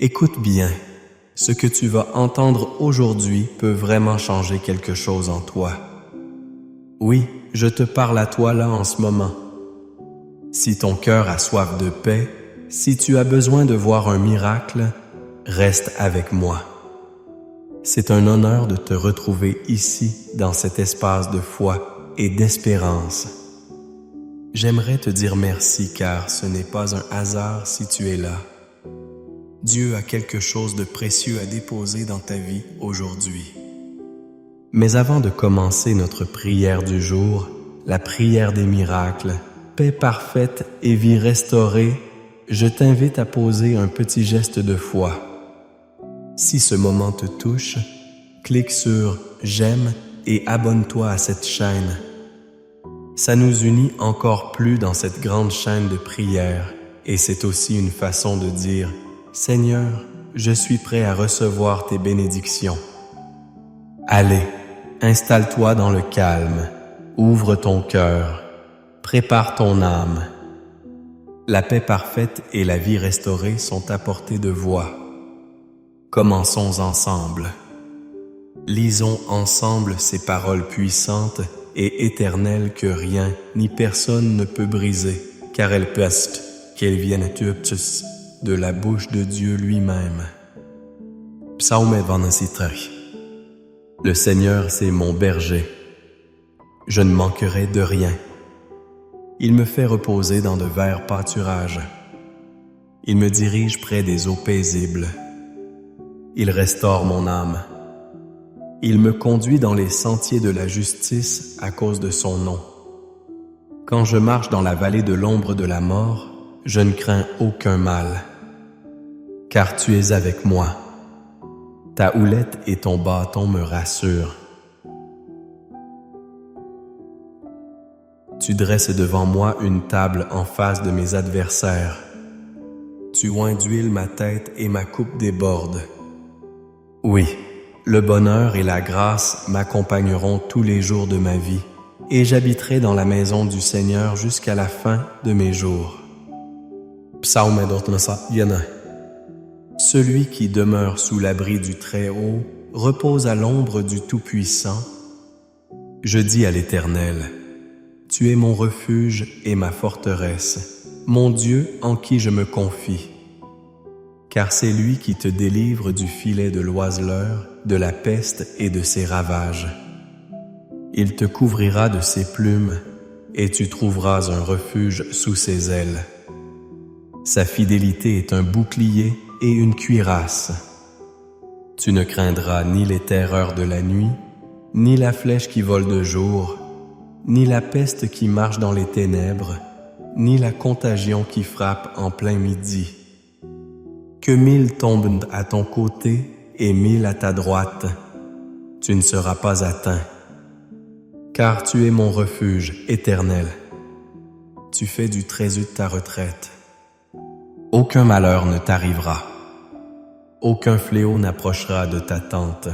Écoute bien, ce que tu vas entendre aujourd'hui peut vraiment changer quelque chose en toi. Oui, je te parle à toi là en ce moment. Si ton cœur a soif de paix, si tu as besoin de voir un miracle, reste avec moi. C'est un honneur de te retrouver ici, dans cet espace de foi et d'espérance. J'aimerais te dire merci car ce n'est pas un hasard si tu es là. Dieu a quelque chose de précieux à déposer dans ta vie aujourd'hui. Mais avant de commencer notre prière du jour, la prière des miracles, paix parfaite et vie restaurée, je t'invite à poser un petit geste de foi. Si ce moment te touche, clique sur « J'aime » et abonne-toi à cette chaîne. Ça nous unit encore plus dans cette grande chaîne de prière et c'est aussi une façon de dire « Seigneur, je suis prêt à recevoir tes bénédictions. » Allez, installe-toi dans le calme, ouvre ton cœur, prépare ton âme. La paix parfaite et la vie restaurée sont à portée de voix. Commençons ensemble. Lisons ensemble ces paroles puissantes et éternelles que rien ni personne ne peut briser, car elles pestent, qu'elles viennent de la bouche de Dieu lui-même. Psaume 23. Le Seigneur, c'est mon berger. Je ne manquerai de rien. Il me fait reposer dans de verts pâturages. Il me dirige près des eaux paisibles. Il restaure mon âme. Il me conduit dans les sentiers de la justice à cause de son nom. Quand je marche dans la vallée de l'ombre de la mort, je ne crains aucun mal. Car tu es avec moi. Ta houlette et ton bâton me rassurent. Tu dresses devant moi une table en face de mes adversaires. Tu oins d'huile ma tête et ma coupe déborde. Oui, le bonheur et la grâce m'accompagneront tous les jours de ma vie, et j'habiterai dans la maison du Seigneur jusqu'à la fin de mes jours. Psaume 21. Celui qui demeure sous l'abri du Très-Haut repose à l'ombre du Tout-Puissant. Je dis à l'Éternel, tu es mon refuge et ma forteresse, mon Dieu en qui je me confie. Car c'est lui qui te délivre du filet de l'oiseleur, de la peste et de ses ravages. Il te couvrira de ses plumes, et tu trouveras un refuge sous ses ailes. Sa fidélité est un bouclier et une cuirasse. Tu ne craindras ni les terreurs de la nuit, ni la flèche qui vole de jour, ni la peste qui marche dans les ténèbres, ni la contagion qui frappe en plein midi. Que 1000 tombent à ton côté et 1000 à ta droite, tu ne seras pas atteint. Car tu es mon refuge éternel. Tu fais du Très-Haut ta retraite. Aucun malheur ne t'arrivera. Aucun fléau n'approchera de ta tente.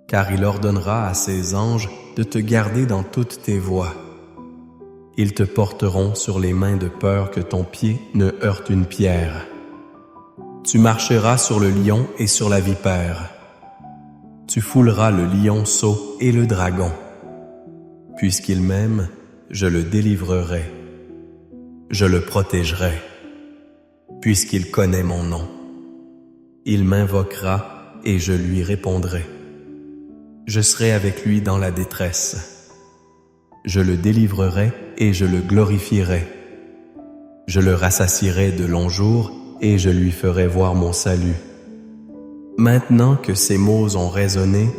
Car il ordonnera à ses anges de te garder dans toutes tes voies. Ils te porteront sur les mains de peur que ton pied ne heurte une pierre. Tu marcheras sur le lion et sur la vipère. Tu fouleras le lionceau et le dragon. Puisqu'il m'aime, je le délivrerai. Je le protégerai. Puisqu'il connaît mon nom. Il m'invoquera et je lui répondrai. Je serai avec lui dans la détresse. Je le délivrerai et je le glorifierai. Je le rassasierai de longs jours et je lui ferai voir mon salut. Maintenant que ces mots ont résonné,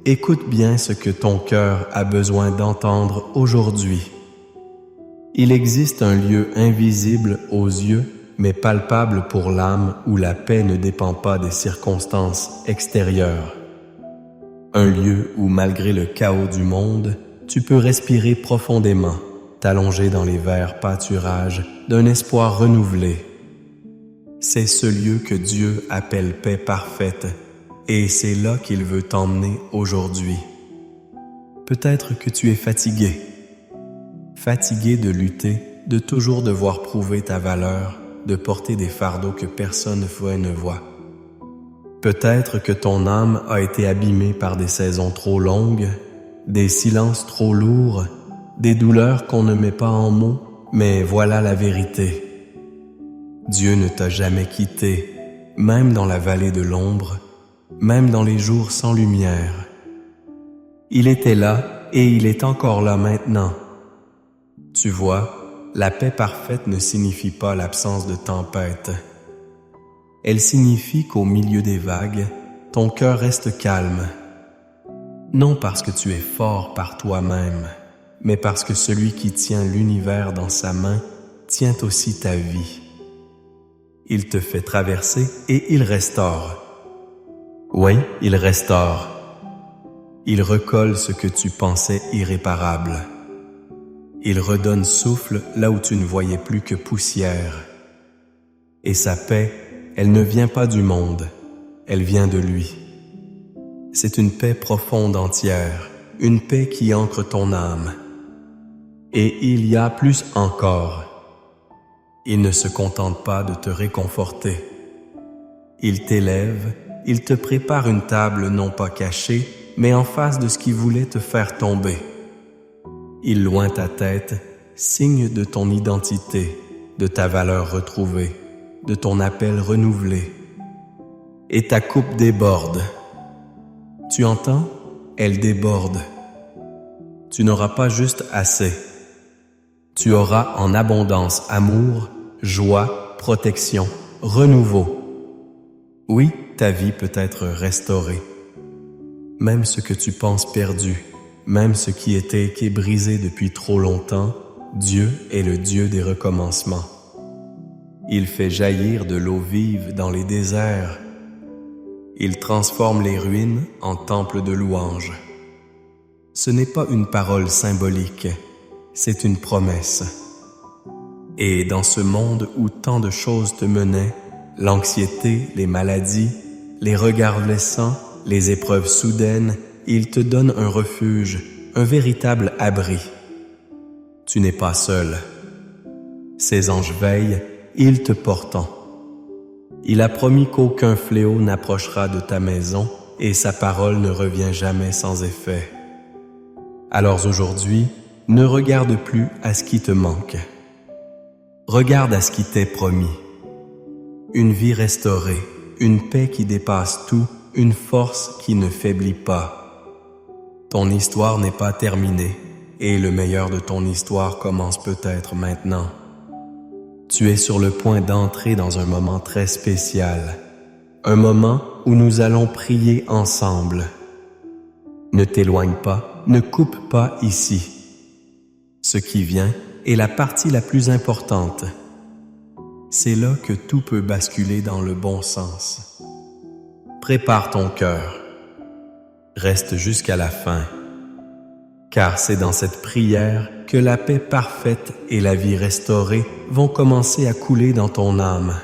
écoute bien ce que ton cœur a besoin d'entendre aujourd'hui. Il existe un lieu invisible aux yeux, mais palpable pour l'âme où la paix ne dépend pas des circonstances extérieures. Un lieu où, malgré le chaos du monde, tu peux respirer profondément, t'allonger dans les verts pâturages d'un espoir renouvelé. C'est ce lieu que Dieu appelle paix parfaite, et c'est là qu'il veut t'emmener aujourd'hui. Peut-être que tu es fatigué de lutter, de toujours devoir prouver ta valeur, de porter des fardeaux que personne ne voit. Peut-être que ton âme a été abîmée par des saisons trop longues, des silences trop lourds, des douleurs qu'on ne met pas en mots, mais voilà la vérité. Dieu ne t'a jamais quitté, même dans la vallée de l'ombre, même dans les jours sans lumière. Il était là et il est encore là maintenant. Tu vois, la paix parfaite ne signifie pas l'absence de tempête. Elle signifie qu'au milieu des vagues, ton cœur reste calme. Non parce que tu es fort par toi-même, mais parce que celui qui tient l'univers dans sa main tient aussi ta vie. Il te fait traverser et il restaure. Oui, il restaure. Il recolle ce que tu pensais irréparable. Il redonne souffle là où tu ne voyais plus que poussière. Et sa paix, elle ne vient pas du monde, elle vient de lui. C'est une paix profonde entière, une paix qui ancre ton âme. Et il y a plus encore. Il ne se contente pas de te réconforter. Il t'élève, il te prépare une table non pas cachée, mais en face de ce qui voulait te faire tomber. Il loint ta tête, signe de ton identité, de ta valeur retrouvée, de ton appel renouvelé. Et ta coupe déborde. Tu entends? Elle déborde. Tu n'auras pas juste assez. Tu auras en abondance amour, joie, protection, renouveau. Oui, ta vie peut être restaurée. Même ce que tu penses perdu, même ce qui était brisé depuis trop longtemps, Dieu est le Dieu des recommencements. Il fait jaillir de l'eau vive dans les déserts. Il transforme les ruines en temples de louanges. Ce n'est pas une parole symbolique, c'est une promesse. Et dans ce monde où tant de choses te menaient, l'anxiété, les maladies, les regards blessants, les épreuves soudaines, il te donne un refuge, un véritable abri. Tu n'es pas seul. Ses anges veillent, ils te portent. Il a promis qu'aucun fléau n'approchera de ta maison et sa parole ne revient jamais sans effet. Alors aujourd'hui, ne regarde plus à ce qui te manque. Regarde à ce qui t'est promis. Une vie restaurée, une paix qui dépasse tout, une force qui ne faiblit pas. Ton histoire n'est pas terminée et le meilleur de ton histoire commence peut-être maintenant. Tu es sur le point d'entrer dans un moment très spécial, un moment où nous allons prier ensemble. Ne t'éloigne pas, ne coupe pas ici. Ce qui vient est la partie la plus importante. C'est là que tout peut basculer dans le bon sens. Prépare ton cœur. Reste jusqu'à la fin. Car c'est dans cette prière que la paix parfaite et la vie restaurée vont commencer à couler dans ton âme.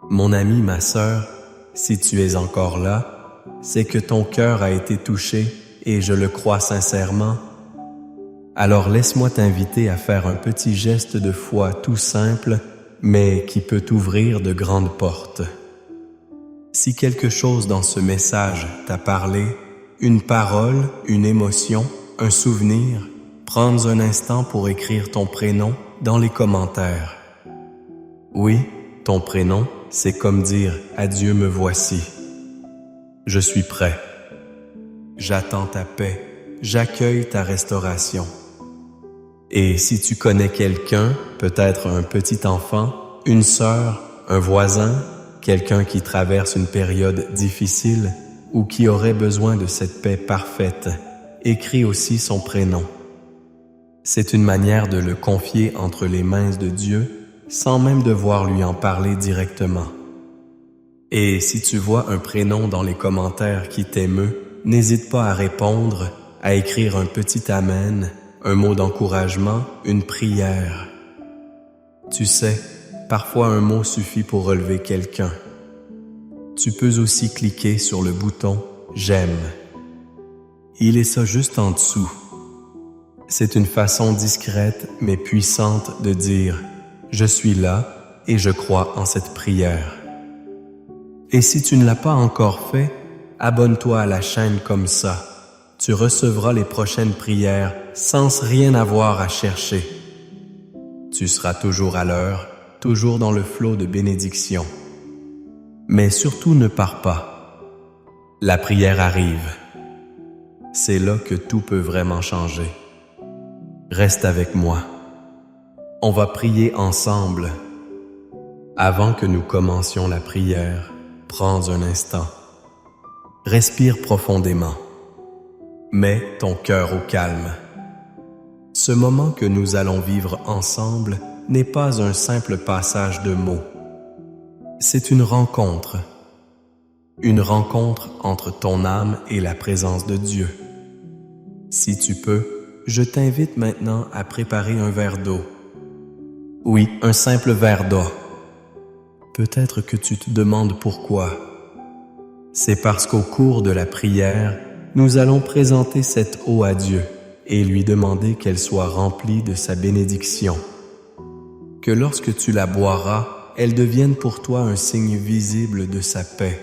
Mon ami, ma sœur, si tu es encore là, c'est que ton cœur a été touché et je le crois sincèrement. Alors laisse-moi t'inviter à faire un petit geste de foi tout simple, mais qui peut t'ouvrir de grandes portes. Si quelque chose dans ce message t'a parlé, une parole, une émotion, un souvenir, prends un instant pour écrire ton prénom dans les commentaires. Oui, ton prénom, c'est comme dire « Adieu, me voici ». Je suis prêt. J'attends ta paix. J'accueille ta restauration. Et si tu connais quelqu'un, peut-être un petit enfant, une sœur, un voisin, quelqu'un qui traverse une période difficile ou qui aurait besoin de cette paix parfaite, écris aussi son prénom. C'est une manière de le confier entre les mains de Dieu sans même devoir lui en parler directement. Et si tu vois un prénom dans les commentaires qui t'émeut, n'hésite pas à répondre, à écrire un petit amen, un mot d'encouragement, une prière. Tu sais, parfois un mot suffit pour relever quelqu'un. Tu peux aussi cliquer sur le bouton « J'aime ». Il est ça juste en dessous. C'est une façon discrète mais puissante de dire « Je suis là et je crois en cette prière. Et si tu ne l'as pas encore fait, abonne-toi à la chaîne comme ça. Tu recevras les prochaines prières sans rien avoir à chercher. Tu seras toujours à l'heure, toujours dans le flot de bénédictions. Mais surtout ne pars pas. La prière arrive. C'est là que tout peut vraiment changer. Reste avec moi. On va prier ensemble. Avant que nous commencions la prière, prends un instant. Respire profondément. Mets ton cœur au calme. Ce moment que nous allons vivre ensemble n'est pas un simple passage de mots. C'est une rencontre entre ton âme et la présence de Dieu. Si tu peux, je t'invite maintenant à préparer un verre d'eau. Oui, un simple verre d'eau. Peut-être que tu te demandes pourquoi. C'est parce qu'au cours de la prière, nous allons présenter cette eau à Dieu et lui demander qu'elle soit remplie de sa bénédiction. Que lorsque tu la boiras, elle devienne pour toi un signe visible de sa paix,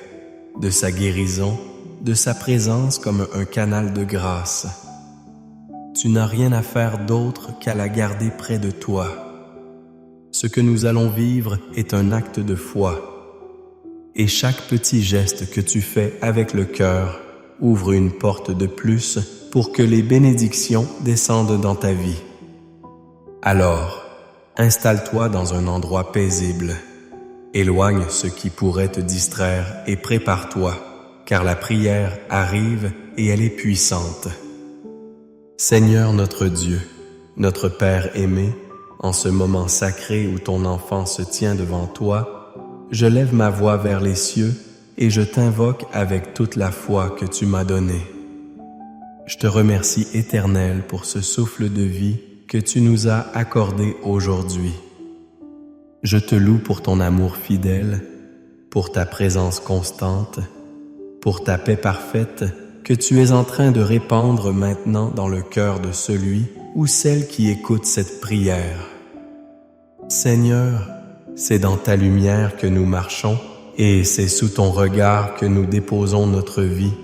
de sa guérison, de sa présence comme un canal de grâce. Tu n'as rien à faire d'autre qu'à la garder près de toi. Ce que nous allons vivre est un acte de foi. Et chaque petit geste que tu fais avec le cœur ouvre une porte de plus pour que les bénédictions descendent dans ta vie. Alors, installe-toi dans un endroit paisible. Éloigne ce qui pourrait te distraire et prépare-toi, car la prière arrive et elle est puissante. Seigneur notre Dieu, notre Père aimé, en ce moment sacré où ton enfant se tient devant toi, je lève ma voix vers les cieux et je t'invoque avec toute la foi que tu m'as donnée. Je te remercie, Éternel, pour ce souffle de vie que tu nous as accordé aujourd'hui. Je te loue pour ton amour fidèle, pour ta présence constante, pour ta paix parfaite que tu es en train de répandre maintenant dans le cœur de celui ou celle qui écoute cette prière. Seigneur, c'est dans ta lumière que nous marchons et c'est sous ton regard que nous déposons notre vie,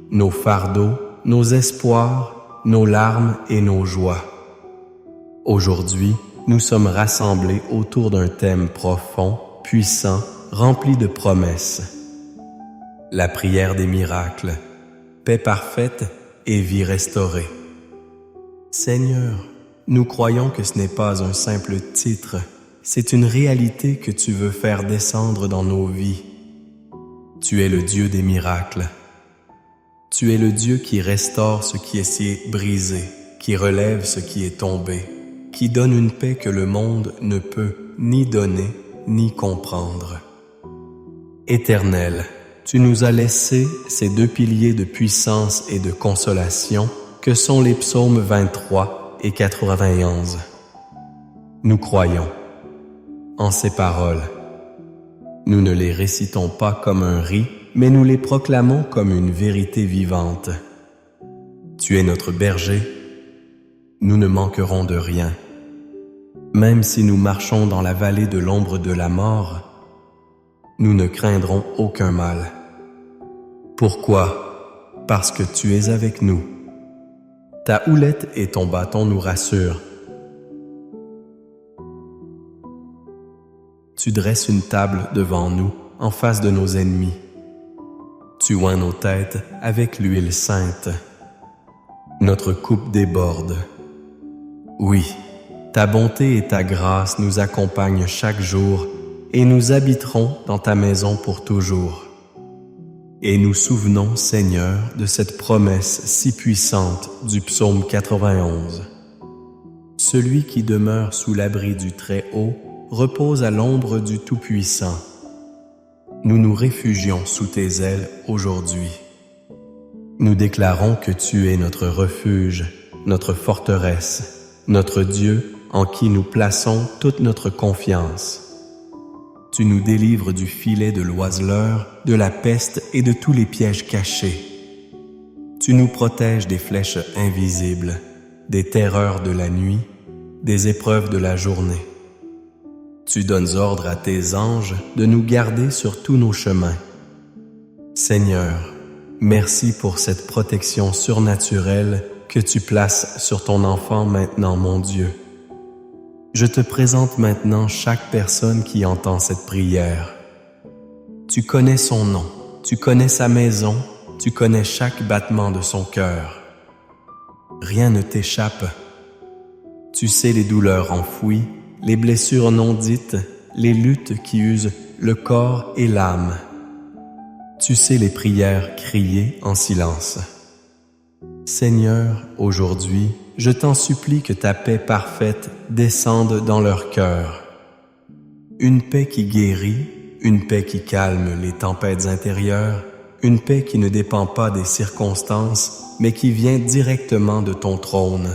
nos fardeaux, nos espoirs, nos larmes et nos joies. Aujourd'hui, nous sommes rassemblés autour d'un thème profond, puissant, rempli de promesses. La prière des miracles, paix parfaite et vie restaurée. Seigneur, nous croyons que ce n'est pas un simple titre, c'est une réalité que tu veux faire descendre dans nos vies. Tu es le Dieu des miracles. Tu es le Dieu qui restaure ce qui est brisé, qui relève ce qui est tombé, qui donne une paix que le monde ne peut ni donner ni comprendre. Éternel, tu nous as laissé ces deux piliers de puissance et de consolation que sont les psaumes 23 et 91. Nous croyons en ces paroles. Nous ne les récitons pas comme un riz, mais nous les proclamons comme une vérité vivante. Tu es notre berger, nous ne manquerons de rien. Même si nous marchons dans la vallée de l'ombre de la mort, nous ne craindrons aucun mal. Pourquoi? Parce que tu es avec nous. Ta houlette et ton bâton nous rassurent. Tu dresses une table devant nous, en face de nos ennemis. Tu oins nos têtes avec l'huile sainte. Notre coupe déborde. Oui, ta bonté et ta grâce nous accompagnent chaque jour et nous habiterons dans ta maison pour toujours. Et nous souvenons, Seigneur, de cette promesse si puissante du psaume 91. Celui qui demeure sous l'abri du Très-Haut repose à l'ombre du Tout-Puissant. Nous nous réfugions sous tes ailes aujourd'hui. Nous déclarons que tu es notre refuge, notre forteresse, notre Dieu en qui nous plaçons toute notre confiance. Tu nous délivres du filet de l'oiseleur, de la peste et de tous les pièges cachés. Tu nous protèges des flèches invisibles, des terreurs de la nuit, des épreuves de la journée. Tu donnes ordre à tes anges de nous garder sur tous nos chemins. Seigneur, merci pour cette protection surnaturelle que tu places sur ton enfant maintenant, mon Dieu. Je te présente maintenant chaque personne qui entend cette prière. Tu connais son nom, tu connais sa maison, tu connais chaque battement de son cœur. Rien ne t'échappe. Tu sais les douleurs enfouies, les blessures non dites, les luttes qui usent le corps et l'âme. Tu sais les prières criées en silence. Seigneur, aujourd'hui, je t'en supplie que ta paix parfaite descende dans leur cœur. Une paix qui guérit, une paix qui calme les tempêtes intérieures, une paix qui ne dépend pas des circonstances, mais qui vient directement de ton trône.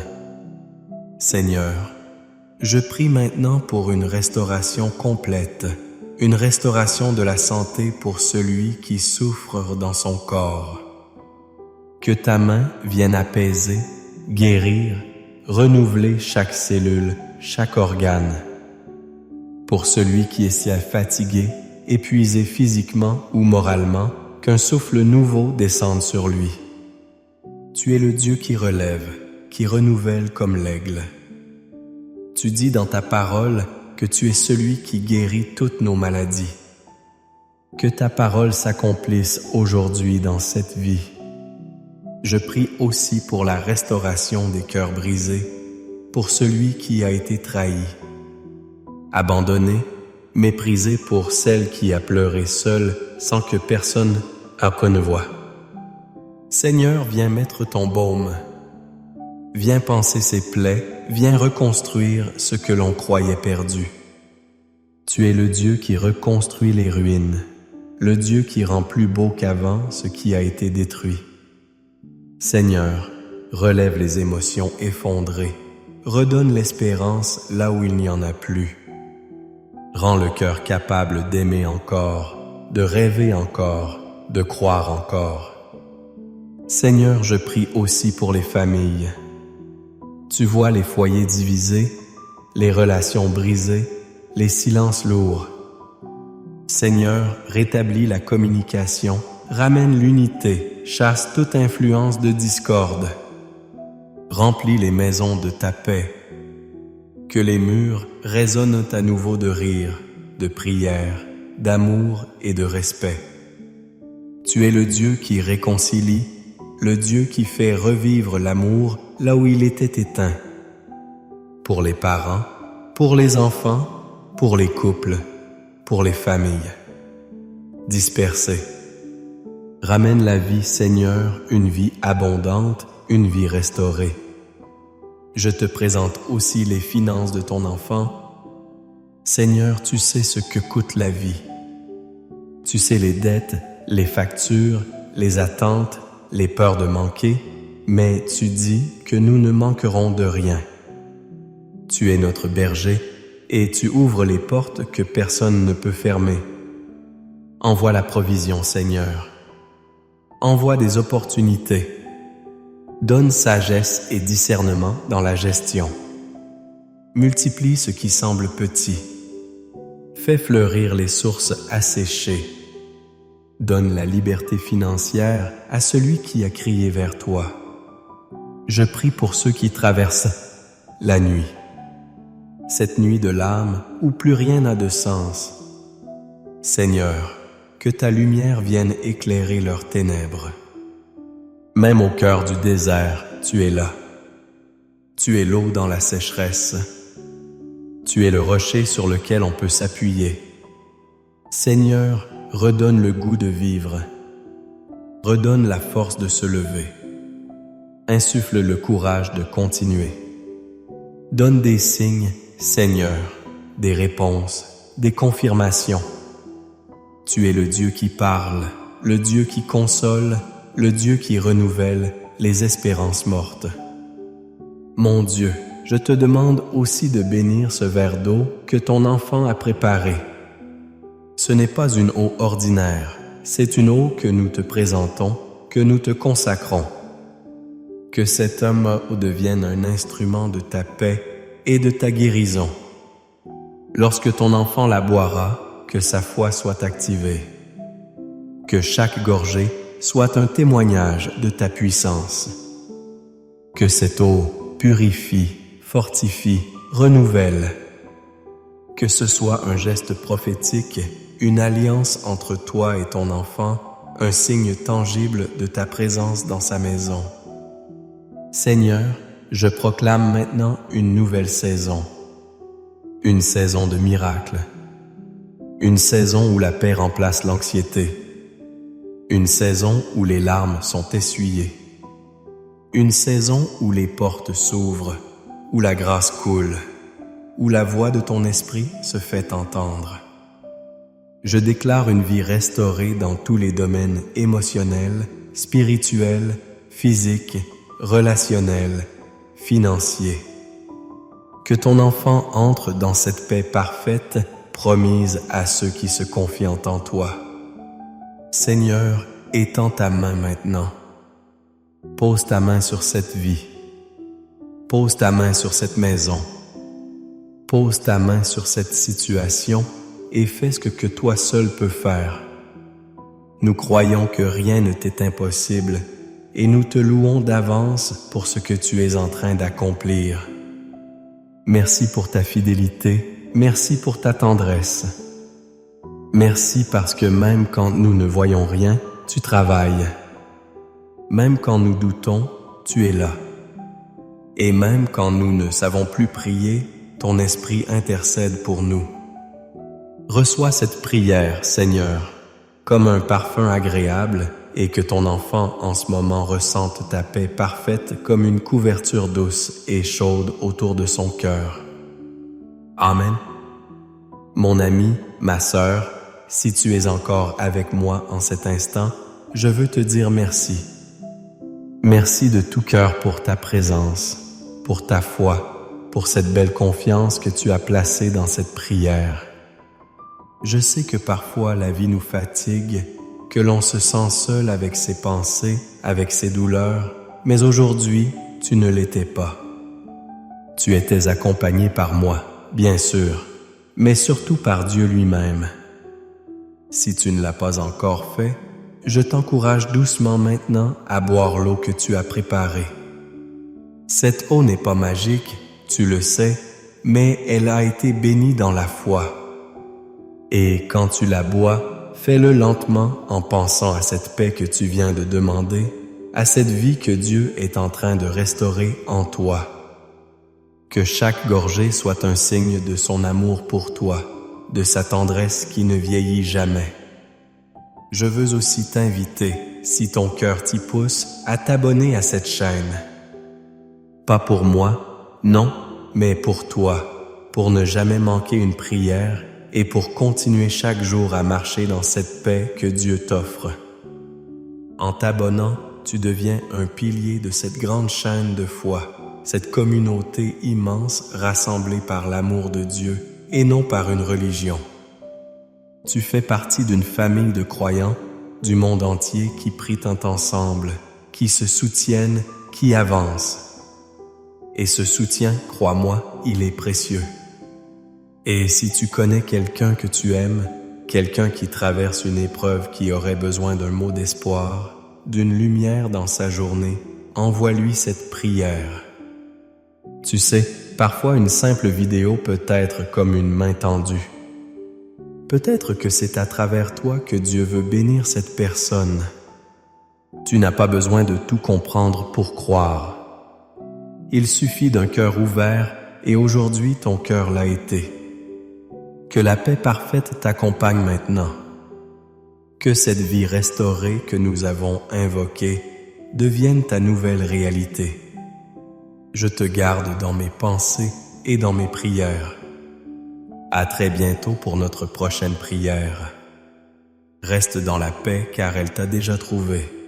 Seigneur, je prie maintenant pour une restauration complète, une restauration de la santé pour celui qui souffre dans son corps. Que ta main vienne apaiser, guérir, renouveler chaque cellule, chaque organe. Pour celui qui est si fatigué, épuisé physiquement ou moralement, qu'un souffle nouveau descende sur lui. Tu es le Dieu qui relève, qui renouvelle comme l'aigle. Tu dis dans ta parole que tu es celui qui guérit toutes nos maladies. Que ta parole s'accomplisse aujourd'hui dans cette vie. Je prie aussi pour la restauration des cœurs brisés, pour celui qui a été trahi, abandonné, méprisé, pour celle qui a pleuré seule sans que personne en connevoie. Seigneur, viens mettre ton baume. Viens panser ses plaies, viens reconstruire ce que l'on croyait perdu. Tu es le Dieu qui reconstruit les ruines, le Dieu qui rend plus beau qu'avant ce qui a été détruit. Seigneur, relève les émotions effondrées, redonne l'espérance là où il n'y en a plus. Rends le cœur capable d'aimer encore, de rêver encore, de croire encore. Seigneur, je prie aussi pour les familles. Tu vois les foyers divisés, les relations brisées, les silences lourds. Seigneur, rétablis la communication, ramène l'unité, chasse toute influence de discorde. Remplis les maisons de ta paix. Que les murs résonnent à nouveau de rire, de prière, d'amour et de respect. Tu es le Dieu qui réconcilie, le Dieu qui fait revivre l'amour là où il était éteint. Pour les parents, pour les enfants, pour les couples, pour les familles. Dispersés. Ramène la vie, Seigneur, une vie abondante, une vie restaurée. Je te présente aussi les finances de ton enfant. Seigneur, tu sais ce que coûte la vie. Tu sais les dettes, les factures, les attentes, les peurs de manquer, mais tu dis que nous ne manquerons de rien. Tu es notre berger et tu ouvres les portes que personne ne peut fermer. Envoie la provision, Seigneur. Envoie des opportunités. Donne sagesse et discernement dans la gestion. Multiplie ce qui semble petit. Fais fleurir les sources asséchées. Donne la liberté financière à celui qui a crié vers toi. Je prie pour ceux qui traversent la nuit. Cette nuit de l'âme où plus rien n'a de sens. Seigneur, que ta lumière vienne éclairer leurs ténèbres. Même au cœur du désert, tu es là. Tu es l'eau dans la sécheresse. Tu es le rocher sur lequel on peut s'appuyer. Seigneur, redonne le goût de vivre. Redonne la force de se lever. Insuffle le courage de continuer. Donne des signes, Seigneur, des réponses, des confirmations. Tu es le Dieu qui parle, le Dieu qui console, le Dieu qui renouvelle les espérances mortes. Mon Dieu, je te demande aussi de bénir ce verre d'eau que ton enfant a préparé. Ce n'est pas une eau ordinaire, c'est une eau que nous te présentons, que nous te consacrons. Que cet homme devienne un instrument de ta paix et de ta guérison. Lorsque ton enfant la boira, que sa foi soit activée. Que chaque gorgée soit un témoignage de ta puissance. Que cette eau purifie, fortifie, renouvelle. Que ce soit un geste prophétique, une alliance entre toi et ton enfant, un signe tangible de ta présence dans sa maison. Seigneur, je proclame maintenant une nouvelle saison. Une saison de miracles. Une saison où la paix remplace l'anxiété. Une saison où les larmes sont essuyées. Une saison où les portes s'ouvrent, où la grâce coule, où la voix de ton esprit se fait entendre. Je déclare une vie restaurée dans tous les domaines émotionnels, spirituels, physiques, relationnels, financiers. Que ton enfant entre dans cette paix parfaite promise à ceux qui se confient en toi. Seigneur, étends ta main maintenant. Pose ta main sur cette vie. Pose ta main sur cette maison. Pose ta main sur cette situation et fais ce que toi seul peux faire. Nous croyons que rien ne t'est impossible et nous te louons d'avance pour ce que tu es en train d'accomplir. Merci pour ta fidélité, merci pour ta tendresse. Merci parce que même quand nous ne voyons rien, tu travailles. Même quand nous doutons, tu es là. Et même quand nous ne savons plus prier, ton esprit intercède pour nous. Reçois cette prière, Seigneur, comme un parfum agréable et que ton enfant en ce moment ressente ta paix parfaite comme une couverture douce et chaude autour de son cœur. Amen. Mon ami, ma sœur, si tu es encore avec moi en cet instant, je veux te dire merci. Merci de tout cœur pour ta présence, pour ta foi, pour cette belle confiance que tu as placée dans cette prière. Je sais que parfois la vie nous fatigue, que l'on se sent seul avec ses pensées, avec ses douleurs, mais aujourd'hui, tu ne l'étais pas. Tu étais accompagné par moi, bien sûr, mais surtout par Dieu lui-même. Si tu ne l'as pas encore fait, je t'encourage doucement maintenant à boire l'eau que tu as préparée. Cette eau n'est pas magique, tu le sais, mais elle a été bénie dans la foi. Et quand tu la bois, fais-le lentement en pensant à cette paix que tu viens de demander, à cette vie que Dieu est en train de restaurer en toi. Que chaque gorgée soit un signe de son amour pour toi, de sa tendresse qui ne vieillit jamais. Je veux aussi t'inviter, si ton cœur t'y pousse, à t'abonner à cette chaîne. Pas pour moi, non, mais pour toi, pour ne jamais manquer une prière et pour continuer chaque jour à marcher dans cette paix que Dieu t'offre. En t'abonnant, tu deviens un pilier de cette grande chaîne de foi, cette communauté immense rassemblée par l'amour de Dieu et non par une religion. Tu fais partie d'une famille de croyants du monde entier qui prient ensemble, qui se soutiennent, qui avancent. Et ce soutien, crois-moi, il est précieux. Et si tu connais quelqu'un que tu aimes, quelqu'un qui traverse une épreuve qui aurait besoin d'un mot d'espoir, d'une lumière dans sa journée, envoie-lui cette prière. Tu sais, parfois une simple vidéo peut être comme une main tendue. Peut-être que c'est à travers toi que Dieu veut bénir cette personne. Tu n'as pas besoin de tout comprendre pour croire. Il suffit d'un cœur ouvert et aujourd'hui ton cœur l'a été. Que la paix parfaite t'accompagne maintenant. Que cette vie restaurée que nous avons invoquée devienne ta nouvelle réalité. Je te garde dans mes pensées et dans mes prières. À très bientôt pour notre prochaine prière. Reste dans la paix car elle t'a déjà trouvé.